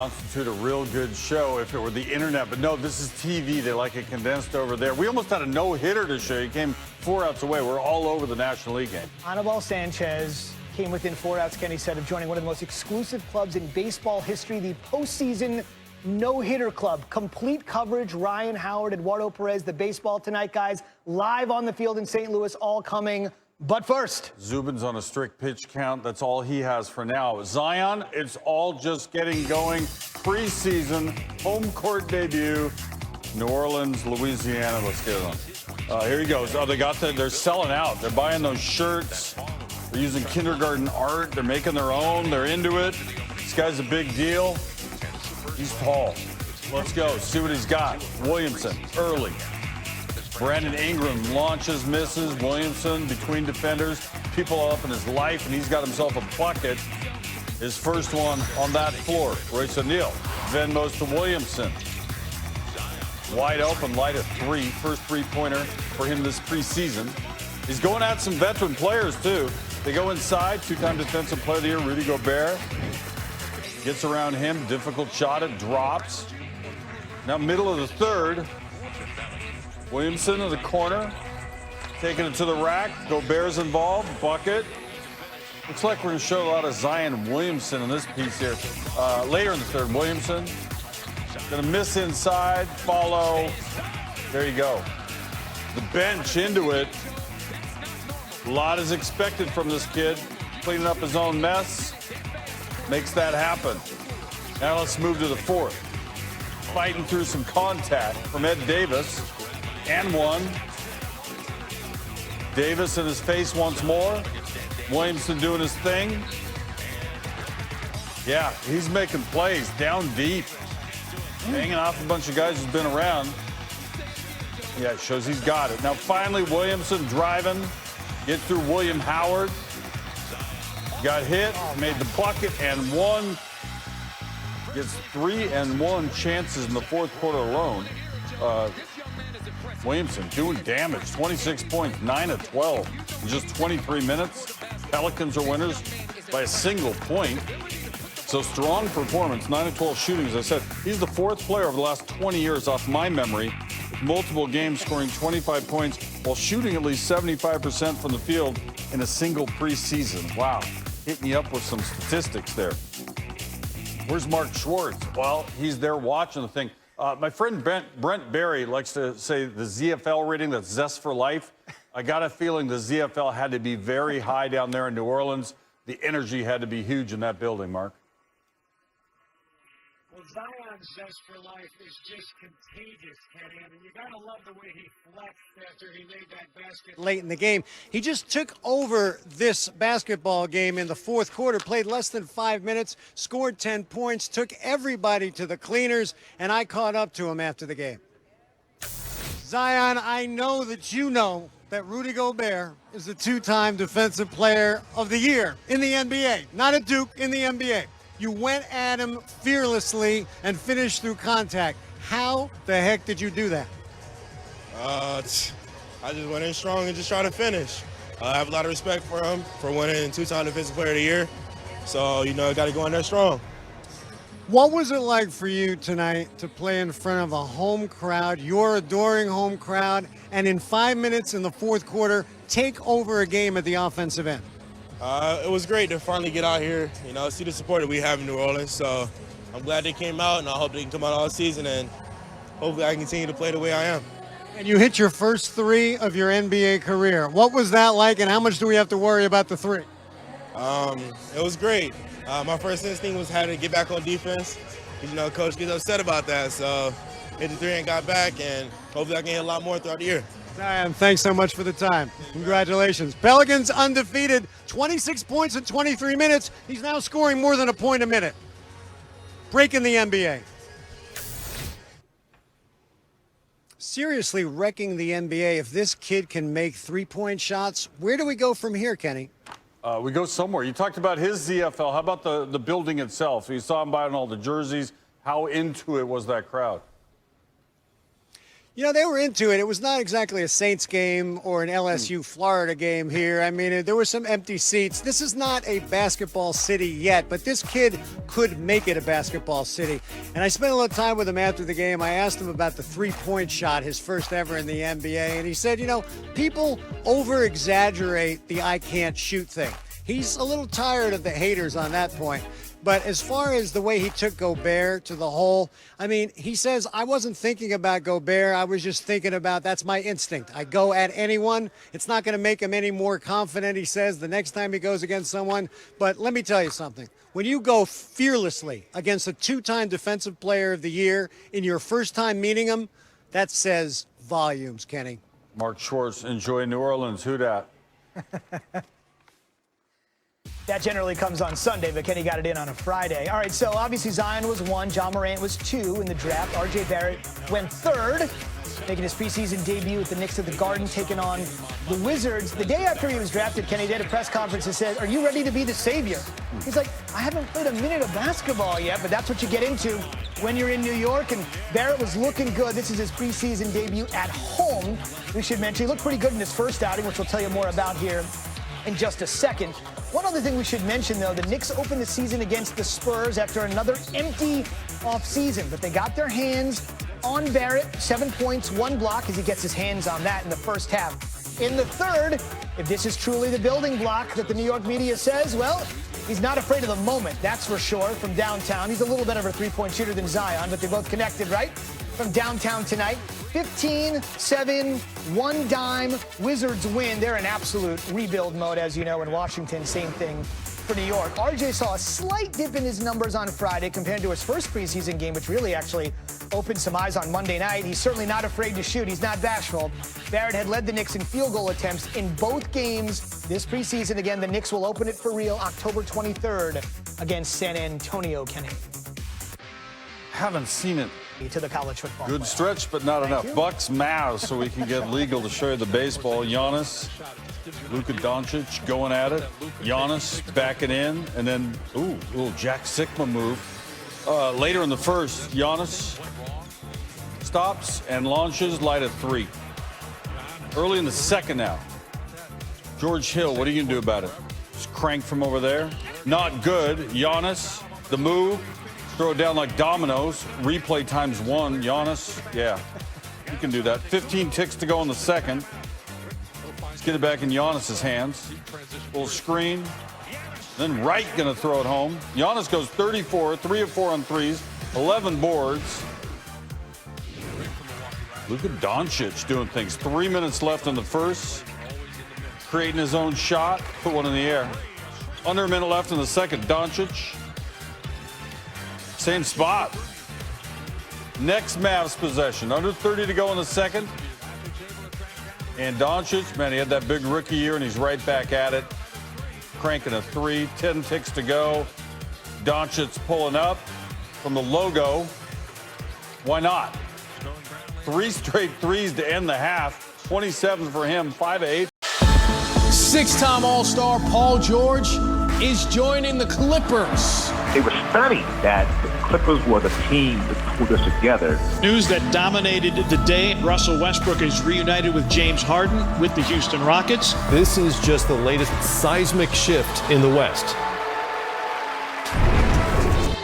Constitute a real good show if it were the internet, but no, this is TV. They like it condensed over there. We almost had a no-hitter to show you. Came 4 outs away. We're all over the National League game. Anibal Sanchez came within 4 outs, Kenny said, of joining one of the most exclusive clubs in baseball history, the postseason no-hitter club. Complete coverage, Ryan Howard, Eduardo Perez, the baseball tonight, guys, live on the field in St. Louis, all coming. But first, Zubin's on a strict pitch count. That's all he has for now. Zion, it's all just getting going. Preseason, home court debut, New Orleans, Louisiana. Let's get it on. Here he goes. Oh, they're selling out. They're buying those shirts. They're using kindergarten art. They're making their own. They're into it. This guy's a big deal. He's tall. Let's go. See what he's got. Williamson, early. Brandon Ingram launches, misses. Williamson between defenders. People up in his life, and he's got himself a bucket. His first one on that floor. Royce O'Neal. Venmos to Williamson. Wide open, light at three. First three-pointer for him this preseason. He's going at some veteran players, too. They go inside. Two-time defensive player of the year, Rudy Gobert. Gets around him. Difficult shot. It drops. Now middle of the third. Williamson in the corner, taking it to the rack. Gobert's involved. Bucket. Looks like we're going to show a lot of Zion Williamson in this piece here. Later in the third, Williamson going to miss inside. Follow. There you go. The bench into it. A lot is expected from this kid. Cleaning up his own mess. Makes that happen. Now let's move to the fourth. Fighting through some contact from Ed Davis. And one. Davis in his face once more. Williamson doing his thing. Yeah, he's making plays down deep. Hanging off a bunch of guys who's been around. Yeah, it shows he's got it. Now finally, Williamson driving. Get through William Howard. Got hit, made the bucket, and one. Gets 3-and-1 chances in the fourth quarter alone. Williamson doing damage, 26 points, 9 of 12 in just 23 minutes. Pelicans are winners by a single point. So strong performance, 9 of 12 shooting. As I said, he's the fourth player over the last 20 years off my memory, with multiple games scoring 25 points while shooting at least 75% from the field in a single preseason. Wow, hitting you up with some statistics there. Where's Mark Schwartz? Well, he's there watching the thing. My friend Brent Barry likes to say the ZFL rating, that's Zest for Life. I got a feeling the ZFL had to be very high down there in New Orleans. The energy had to be huge in that building, Mark. Well, Zion's Zest for Life is just contagious, Kenny. I mean, you got to love the way he flexed after he made that basket late in the game. He just took over this basketball game in the fourth quarter, played less than 5 minutes, scored 10 points, took everybody to the cleaners, and I caught up to him after the game. Zion, I know that you know that Rudy Gobert is the two-time Defensive Player of the Year in the NBA, not at Duke, in the NBA. You went at him fearlessly and finished through contact. How the heck did you do that? I just went in strong and just tried to finish. I have a lot of respect for him for winning two-time Defensive Player of the Year. So, you know, got to go in there strong. What was it like for you tonight to play in front of a home crowd, your adoring home crowd, and in 5 minutes in the fourth quarter, take over a game at the offensive end? It was great to finally get out here, you know, see the support that we have in New Orleans. So I'm glad they came out, and I hope they can come out all season, and hopefully I can continue to play the way I am. And you hit your first three of your NBA career. What was that like, and how much do we have to worry about the three? It was great. My first instinct was how to get back on defense. You know, coach gets upset about that, so hit the three and got back, and hopefully I can hit a lot more throughout the year. Zion, thanks so much for the time. Congratulations. Pelicans undefeated, 26 points in 23 minutes. He's now scoring more than a point a minute. Breaking the NBA. Seriously wrecking the NBA. If this kid can make three-point shots, where do we go from here, Kenny? We go somewhere. You talked about his ZFL. How about the building itself? You saw him buying all the jerseys. How into it was that crowd? You know, they were into it. It was not exactly a Saints game or an LSU Florida game here. I mean, there were some empty seats. This is not a basketball city yet, but this kid could make it a basketball city. And I spent a little time with him after the game. I asked him about the three-point shot, his first ever in the NBA. And he said, you know, people over-exaggerate the I can't shoot thing. He's a little tired of the haters on that point. But as far as the way he took Gobert to the hole, I mean, he says, I wasn't thinking about Gobert. I was just thinking about, that's my instinct. I go at anyone. It's not going to make him any more confident, he says, the next time he goes against someone. But let me tell you something. When you go fearlessly against a two-time Defensive Player of the Year in your first time meeting him, that says volumes, Kenny. Mark Schwartz, enjoy New Orleans. Who dat? That generally comes on Sunday, but Kenny got it in on a Friday. All right, so obviously Zion was 1, John Morant was 2 in the draft. R.J. Barrett went 3rd, making his preseason debut with the Knicks at the Garden, taking on the Wizards. The day after he was drafted, Kenny did a press conference and said, are you ready to be the savior? He's like, I haven't played a minute of basketball yet, but that's what you get into when you're in New York. And Barrett was looking good. This is his preseason debut at home. We should mention he looked pretty good in his first outing, which we'll tell you more about here in just a second. One other thing we should mention, though, the Knicks opened the season against the Spurs after another empty offseason, but they got their hands on Barrett, 7 points, 1 block, as he gets his hands on that in the first half. In the third, if this is truly the building block that the New York media says, well, he's not afraid of the moment, that's for sure, from downtown. He's a little better of a three-point shooter than Zion, but they're both connected, right? From downtown tonight. 15, 7, 1 dime. Wizards win. They're in absolute rebuild mode, as you know, in Washington. Same thing for New York. RJ saw a slight dip in his numbers on Friday compared to his first preseason game, which really actually opened some eyes on Monday night. He's certainly not afraid to shoot. He's not bashful. Barrett had led the Knicks in field goal attempts in both games this preseason. Again, the Knicks will open it for real October 23rd against San Antonio, Kenny. Haven't seen it. To the college football. Good playoff. stretch, but not enough. Bucks, Mavs, so we can get legal to show you the baseball. Giannis, Luka Doncic going at it. Giannis backing in, and then, ooh, little Jack Sikma move. Later in the first, Giannis stops and launches light at 3. Early in the second now. George Hill, what are you going to do about it? Just crank from over there. Not good. Giannis, the move. Throw it down like dominoes. Replay times 1. Giannis, yeah, you can do that. 15 ticks to go in the second. Let's get it back in Giannis's hands. Little screen. Then Wright going to throw it home. Giannis goes 34, 3 of 4 on threes, 11 boards. Luka Doncic doing things. 3 minutes left in the first. Creating his own shot. Put one in the air. Under a minute left in the second. Doncic. Same spot. Next Mavs possession. Under 30 to go in the second. And Doncic, man, he had that big rookie year, and he's right back at it. Cranking a 3. 10 ticks to go. Doncic pulling up from the logo. Why not? 3 straight threes to end the half. 27 for him, 5 of 8. 6-time All-Star Paul George is joining the Clippers. It was funny that the Clippers were the team that pulled us together. News that dominated the day, Russell Westbrook is reunited with James Harden with the Houston Rockets. This is just the latest seismic shift in the West.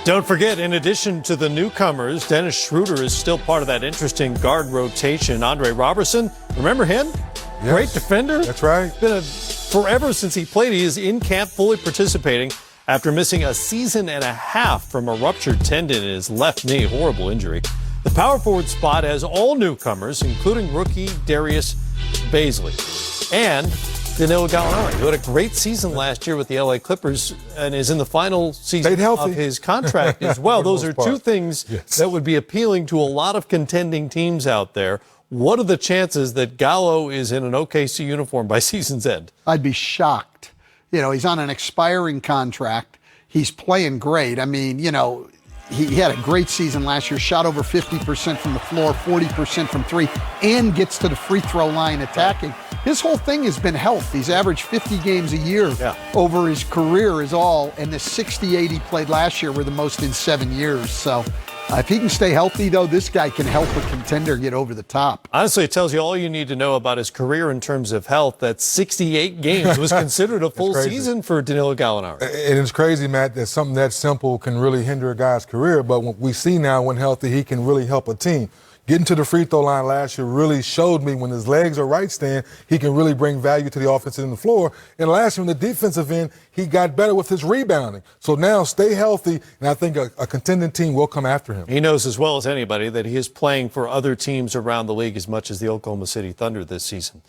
Don't forget, in addition to the newcomers, Dennis Schroeder is still part of that interesting guard rotation. Andre Robertson, remember him? Yes. Great defender. That's right. Been forever since he played. He is in camp, fully participating after missing a season and a half from a ruptured tendon in his left knee. Horrible injury. The power forward spot has all newcomers, including rookie Darius Bazley and Danilo Gallinari, who had a great season last year with the LA Clippers and is in the final season of his contract as well. Those are two things that would be appealing to a lot of contending teams out there. What are the chances that Gallo is in an OKC uniform by season's end? I'd be shocked. You know, he's on an expiring contract. He's playing great. I mean, you know, he had a great season last year, shot over 50% from the floor, 40% from 3, and gets to the free throw line attacking. His whole thing has been health. He's averaged 50 games a year over his career is all, and the 68 he played last year were the most in 7 years. So If he can stay healthy, though, this guy can help a contender get over the top. Honestly, it tells you all you need to know about his career in terms of health. That 68 games was considered a full season for Danilo Gallinari. And it's crazy, Matt, that something that simple can really hinder a guy's career. But what we see now, when healthy, he can really help a team. Getting to the free throw line last year really showed me when his legs are right stand, he can really bring value to the offense in the floor. And last year on the defensive end, he got better with his rebounding. So now stay healthy, and I think a contending team will come after him. He knows as well as anybody that he is playing for other teams around the league as much as the Oklahoma City Thunder this season.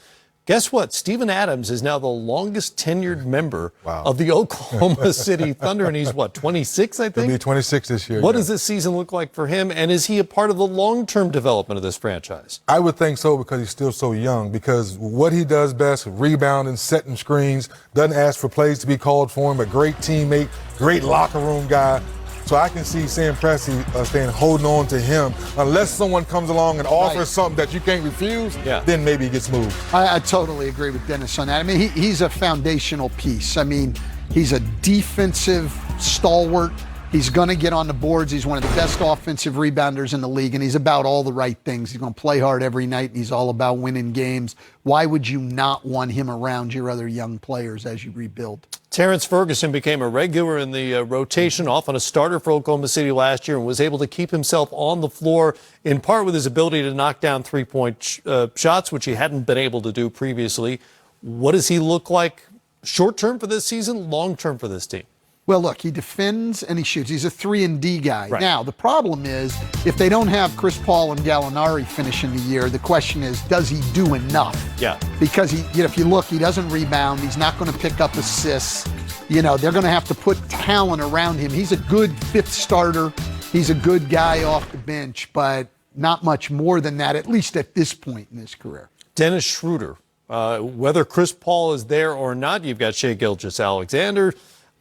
Guess what? Steven Adams is now the longest tenured member of the Oklahoma City Thunder, and he's, 26, I think? He'll be 26 this year. What does this season look like for him, and is he a part of the long-term development of this franchise? I would think so because he's still so young, because what he does best, rebounding, setting screens, doesn't ask for plays to be called for him, a great teammate, great locker room guy. So I can see Sam Presti staying holding on to him. Unless someone comes along and offers something that you can't refuse, then maybe he gets moved. I totally agree with Dennis on that. I mean, he's a foundational piece. I mean, he's a defensive stalwart. He's going to get on the boards. He's one of the best offensive rebounders in the league, and he's about all the right things. He's going to play hard every night, and he's all about winning games. Why would you not want him around your other young players as you rebuild? Terrence Ferguson became a regular in the rotation, often a starter for Oklahoma City last year, and was able to keep himself on the floor in part with his ability to knock down three-point shots, which he hadn't been able to do previously. What does he look like short-term for this season, long-term for this team? Well, look, he defends and he shoots. He's a 3-and-D guy. Right. Now, the problem is if they don't have Chris Paul and Gallinari finishing the year, the question is, does he do enough? Yeah. Because if you look, he doesn't rebound. He's not going to pick up assists. They're going to have to put talent around him. He's a good fifth starter. He's a good guy off the bench, but not much more than that, at least at this point in his career. Dennis Schroeder, whether Chris Paul is there or not, you've got Shai Gilgeous-Alexander.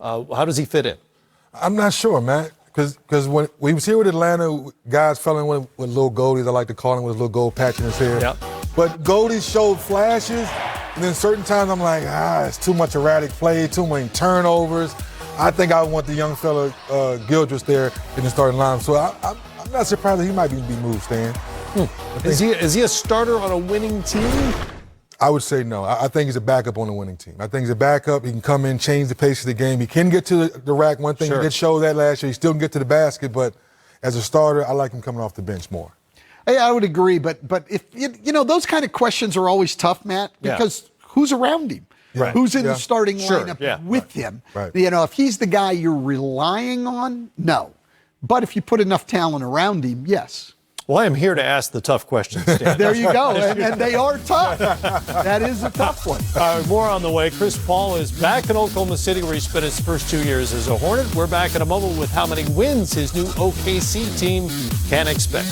How does he fit in? I'm not sure, Matt, because when we was here with Atlanta, guys fell in with little goldies. I like to call him with a little gold patch in his hair. Yep. But goldies showed flashes, and then certain times I'm like, it's too much erratic play, too many turnovers. I think I want the young fella Gilgeous there in the starting line. So I'm not surprised that he might be moved, Stan. Is he a starter on a winning team? I would say no. I think he's a backup on the winning team. I think he's a backup. He can come in, change the pace of the game. He can get to the rack. One thing he did show that last year, he still can get to the basket, but as a starter, I like him coming off the bench more. Hey, I would agree, but if those kind of questions are always tough, Matt, because who's around him? Right. Who's in the starting lineup with him? Right. If he's the guy you're relying on, no. But if you put enough talent around him, yes. Well, I am here to ask the tough questions, Stan. There you go, and they are tough. That is a tough one. More on the way. Chris Paul is back in Oklahoma City, where he spent his first 2 years as a Hornet. We're back in a moment with how many wins his new OKC team can expect.